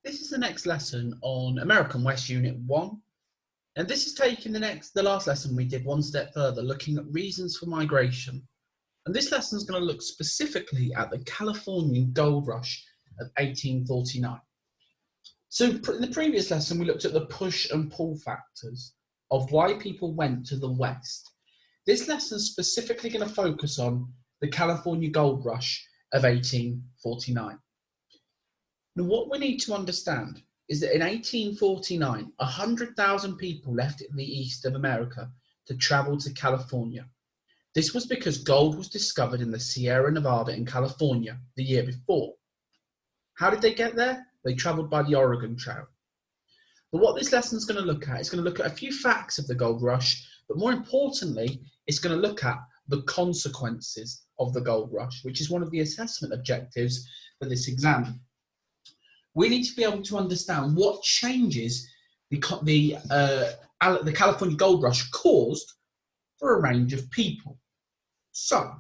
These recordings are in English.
This is the next lesson on American West Unit 1. And this is taking the last lesson we did one step further, looking at reasons for migration. And this lesson is going to look specifically at the Californian gold rush of 1849. So in the previous lesson, we looked at the push and pull factors of why people went to the West. This lesson is specifically going to focus on the California gold rush of 1849. Now, what we need to understand is that in 1849, 100,000 people left the east of America to travel to California. This was because gold was discovered in the Sierra Nevada in California the year before. How did they get there? They traveled by the Oregon Trail. But what this lesson is going to look at is going to look at a few facts of the gold rush, but more importantly, it's going to look at the consequences of the gold rush, which is one of the assessment objectives for this exam. We need to be able to understand what changes the California gold rush caused for a range of people. So,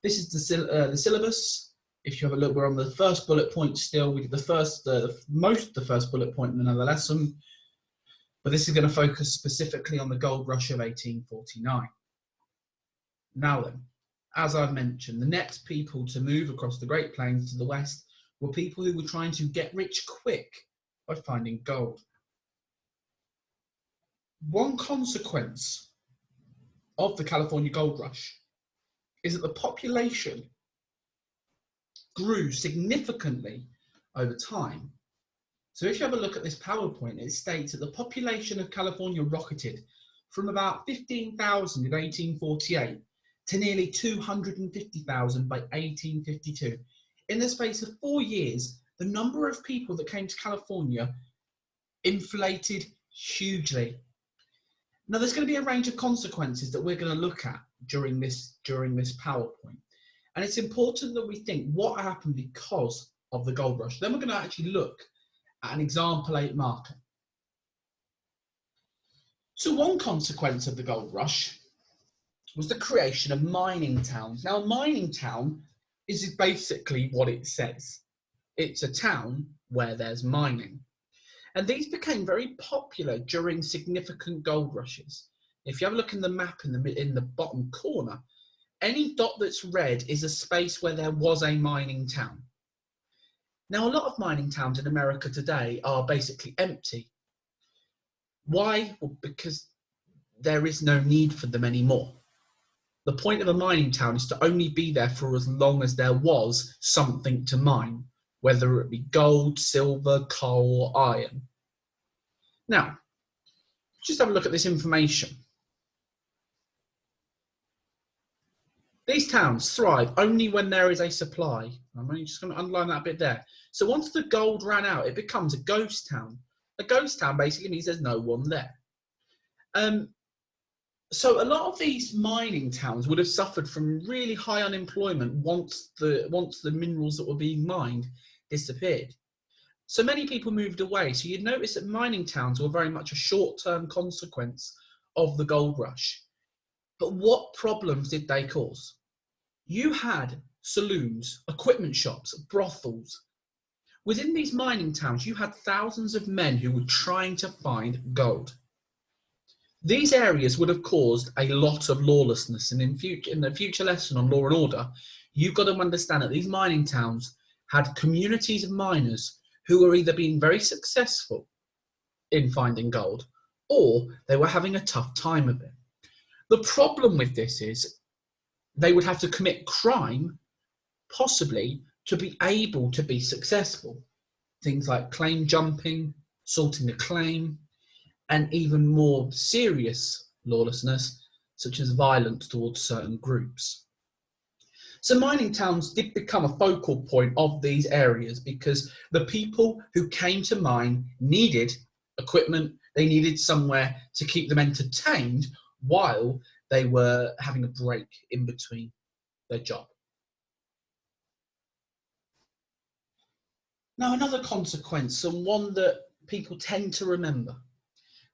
this is the syllabus. If you have a look, we're on the first bullet point still. We did most of the first bullet point in another lesson, but this is going to focus specifically on the gold rush of 1849. Now then, as I've mentioned, the next people to move across the Great Plains to the west were people who were trying to get rich quick by finding gold. One consequence of the California gold rush is that the population grew significantly over time. So if you have a look at this PowerPoint, it states that the population of California rocketed from about 15,000 in 1848 to nearly 250,000 by 1852. In the space of 4 years, the number of people that came to California inflated hugely. Now, there's going to be a range of consequences that we're going to look at during this PowerPoint. And it's important that we think what happened because of the gold rush. Then we're going to actually look at an example 8 marker. So one consequence of the gold rush was the creation of mining towns. Now, a mining town is basically what it says. It's a town where there's mining. And these became very popular during significant gold rushes. If you have a look in the map in the bottom corner, any dot that's red is a space where there was a mining town. Now, a lot of mining towns in America today are basically empty. Why? Well, because there is no need for them anymore. The point of a mining town is to only be there for as long as there was something to mine, whether it be gold, silver, coal, or iron. Now, just have a look at this information. These towns thrive only when there is a supply. I'm only just going to underline that bit there. So once the gold ran out, it becomes a ghost town. A ghost town basically means there's no one there. So a lot of these mining towns would have suffered from really high unemployment once the minerals that were being mined disappeared. So many people moved away. So you'd notice that mining towns were very much a short-term consequence of the gold rush. But what problems did they cause? You had saloons, equipment shops, brothels. Within these mining towns, you had thousands of men who were trying to find gold. These areas would have caused a lot of lawlessness, and in the future lesson on law and order, you've got to understand that these mining towns had communities of miners who were either being very successful in finding gold, or they were having a tough time of it. The problem with this is they would have to commit crime, possibly, to be able to be successful. Things like claim jumping, salting a claim, and even more serious lawlessness, such as violence towards certain groups. So mining towns did become a focal point of these areas because the people who came to mine needed equipment, they needed somewhere to keep them entertained while they were having a break in between their job. Now, another consequence, and one that people tend to remember,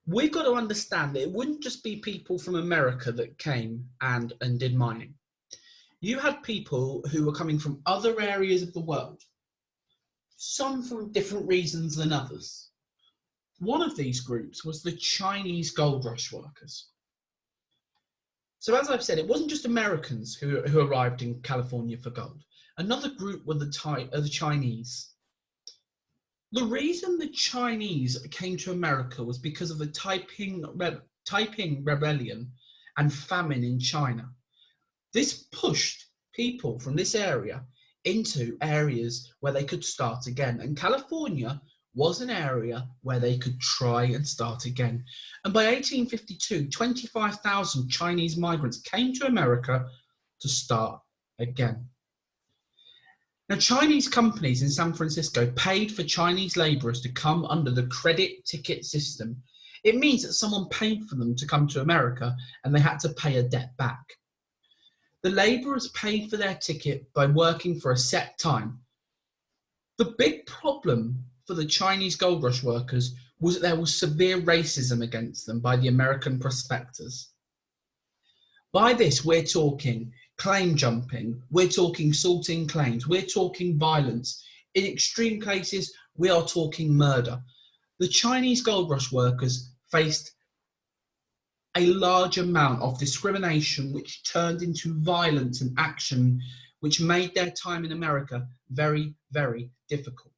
we've got to understand that it wouldn't just be people from America that came and did mining. You had people who were coming from other areas of the world. some for different reasons than others. One of these groups was the Chinese gold rush workers. So as I've said, it wasn't just Americans who arrived in California for gold. Another group were the Chinese. The reason the Chinese came to America was because of the Taiping Rebellion and famine in China. This pushed people from this area into areas where they could start again. And California was an area where they could try and start again. And by 1852, 25,000 Chinese migrants came to America to start again. Now, Chinese companies in San Francisco paid for Chinese laborers to come under the credit ticket system. It means that someone paid for them to come to America and they had to pay a debt back. The laborers paid for their ticket by working for a set time. The big problem for the Chinese gold rush workers was that there was severe racism against them by the American prospectors. By this, we're talking claim jumping, we're talking sorting claims, we're talking violence. In extreme cases, we are talking murder. The Chinese gold rush workers faced a large amount of discrimination, which turned into violence and action, which made their time in America very, very difficult.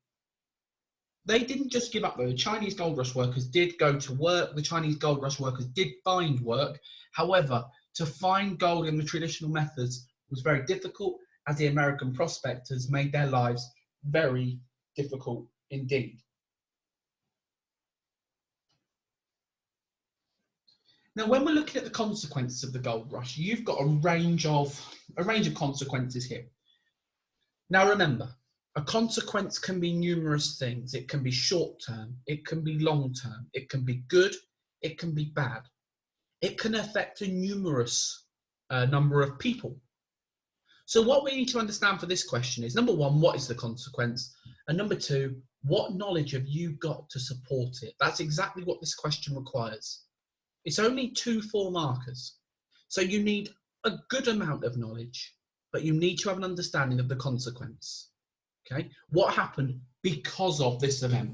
They didn't just give up though. The Chinese gold rush workers did go to work. The Chinese gold rush workers did find work. However, to find gold in the traditional methods was very difficult, as the American prospectors made their lives very difficult indeed. Now, when we're looking at the consequences of the gold rush, you've got a range of consequences here. Now, remember, a consequence can be numerous things. It can be short term, it can be long term, it can be good, it can be bad. It can affect a numerous number of people. So what we need to understand for this question is, number one, what is the consequence? And number two, what knowledge have you got to support it? That's exactly what this question requires. It's only 2 4 markers. So you need a good amount of knowledge, but you need to have an understanding of the consequence. Okay, what happened because of this event?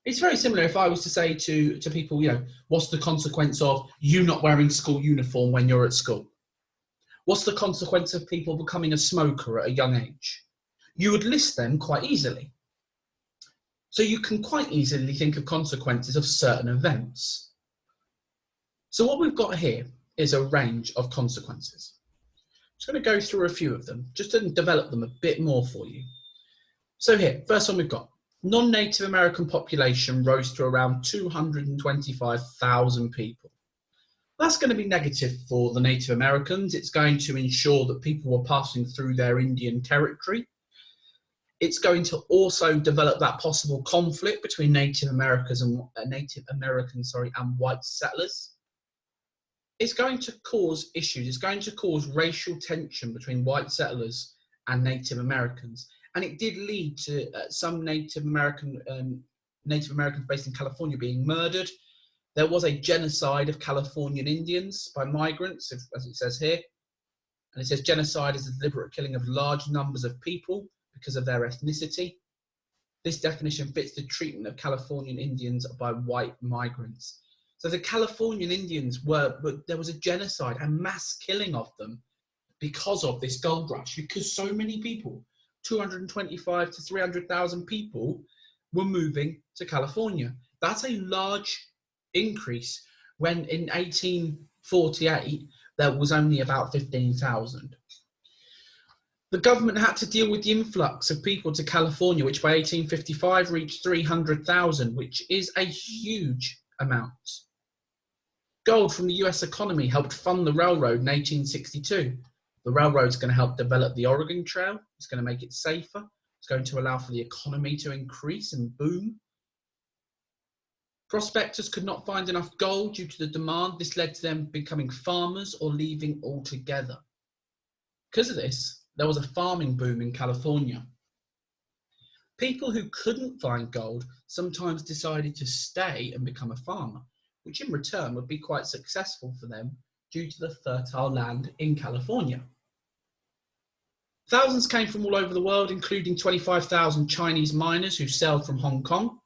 It's very similar if I was to say to people, you know, what's the consequence of you not wearing school uniform when you're at school? What's the consequence of people becoming a smoker at a young age? You would list them quite easily. So you can quite easily think of consequences of certain events. So what we've got here is a range of consequences. I'm just going to go through a few of them, just to develop them a bit more for you. So here, first one we've got, non-Native American population rose to around 225,000 people. That's going to be negative for the Native Americans. It's going to ensure that people were passing through their Indian territory. It's going to also develop that possible conflict between Native Americans and white settlers. It's going to cause issues. It's going to cause racial tension between white settlers and Native Americans. And it did lead to some Native Americans based in California being murdered. There was a genocide of Californian Indians by migrants, as it says here. And it says genocide is the deliberate killing of large numbers of people because of their ethnicity. This definition fits the treatment of Californian Indians by white migrants. So the Californian Indians there was a genocide and mass killing of them because of this gold rush, because so many people, 225 to 300,000 people, were moving to California. That's a large increase when in 1848 there was only about 15,000. The government had to deal with the influx of people to California, which by 1855 reached 300,000, which is a huge amount. Gold from the US economy helped fund the railroad in 1862. The railroad's going to help develop the Oregon Trail. It's going to make it safer. It's going to allow for the economy to increase and boom. Prospectors could not find enough gold due to the demand. This led to them becoming farmers or leaving altogether. Because of this, there was a farming boom in California. People who couldn't find gold sometimes decided to stay and become a farmer, which in return would be quite successful for them due to the fertile land in California. Thousands came from all over the world, including 25,000 Chinese miners who sailed from Hong Kong.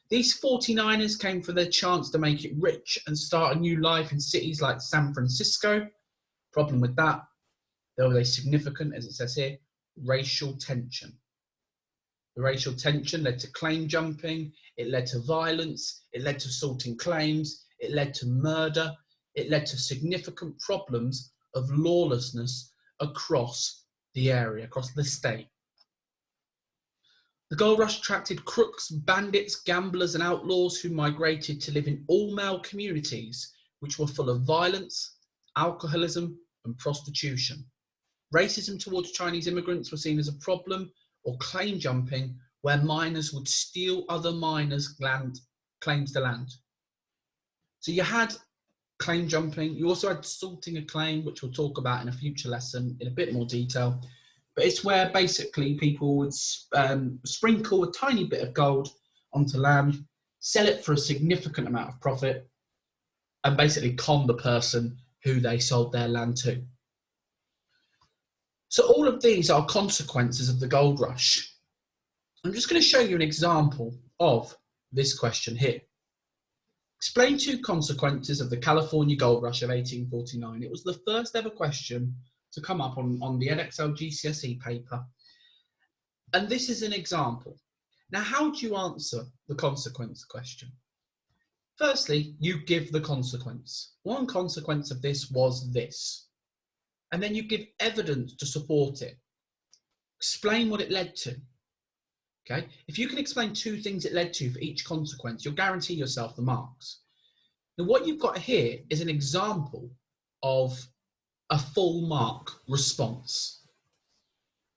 These 49ers came for their chance to make it rich and start a new life in cities like San Francisco. Problem with that, there was a significant, as it says here, racial tension. The racial tension led to claim jumping, it led to violence, it led to assaulting claims, it led to murder, it led to significant problems of lawlessness across the area, across the state. The gold rush attracted crooks, bandits, gamblers and outlaws who migrated to live in all-male communities which were full of violence, alcoholism and prostitution. Racism towards Chinese immigrants was seen as a problem, or claim jumping, where miners would steal other miners' claims to land. So you had claim jumping, you also had assaulting a claim, which we'll talk about in a future lesson in a bit more detail. But it's where basically people would sprinkle a tiny bit of gold onto land, sell it for a significant amount of profit, and basically con the person who they sold their land to. So all of these are consequences of the gold rush. I'm just going to show you an example of this question here. Explain two consequences of the California gold rush of 1849. It was the first ever question to come up on the EdXL GCSE paper. And this is an example. Now, how do you answer the consequence question? Firstly, you give the consequence. One consequence of this was this. And then you give evidence to support it. Explain what it led to. Okay? If you can explain two things it led to for each consequence, you'll guarantee yourself the marks. Now, what you've got here is an example of a full mark response.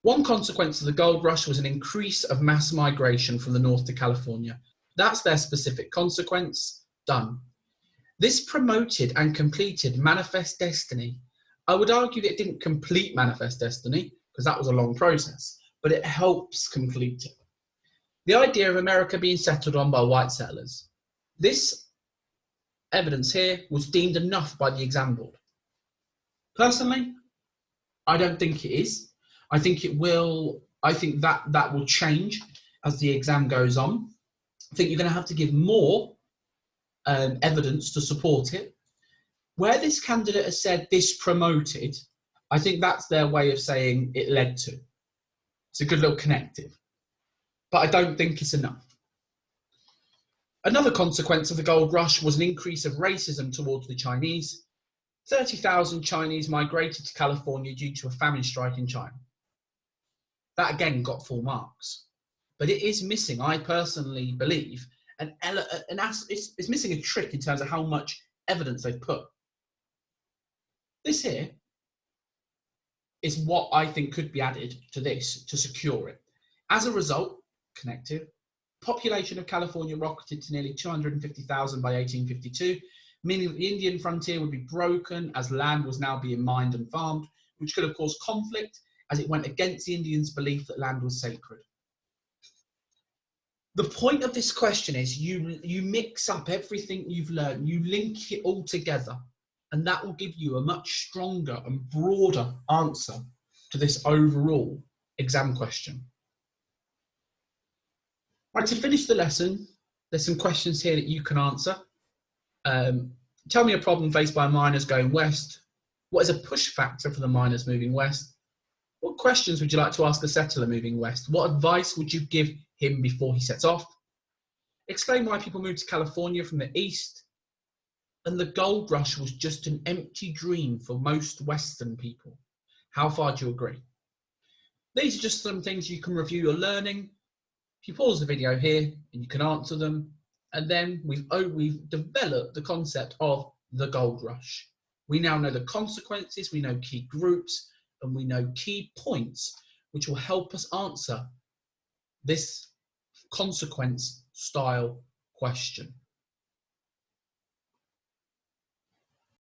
One consequence of the gold rush was an increase of mass migration from the north to California. That's their specific consequence. Done. This promoted and completed Manifest Destiny. I would argue that it didn't complete Manifest Destiny because that was a long process, but it helps complete it. The idea of America being settled on by white settlers. This evidence here was deemed enough by the exam board. Personally, I don't think it is. I think it will. I think that will change as the exam goes on. I think you're going to have to give more evidence to support it. Where this candidate has said this promoted, I think that's their way of saying it led to. It's a good little connective. But I don't think it's enough. Another consequence of the gold rush was an increase of racism towards the Chinese. 30,000 Chinese migrated to California due to a famine strike in China. That again got full marks. But it is missing, I personally believe, it's missing a trick in terms of how much evidence they've put. This here is what I think could be added to this to secure it. As a result, connective, population of California rocketed to nearly 250,000 by 1852, meaning that the Indian frontier would be broken as land was now being mined and farmed, which could have caused conflict as it went against the Indians' belief that land was sacred. The point of this question is you mix up everything you've learned, you link it all together, and that will give you a much stronger and broader answer to this overall exam question. Right, to finish the lesson, there's some questions here that you can answer. Tell me a problem faced by miners going west. What is a push factor for the miners moving west? What questions would you like to ask a settler moving west? What advice would you give him before he sets off? Explain why people moved to California from the east. And the gold rush was just an empty dream for most Western people. How far do you agree? These are just some things you can review your learning. If you pause the video here and you can answer them, and then we've developed the concept of the gold rush. We now know the consequences, we know key groups, and we know key points, which will help us answer this consequence style question.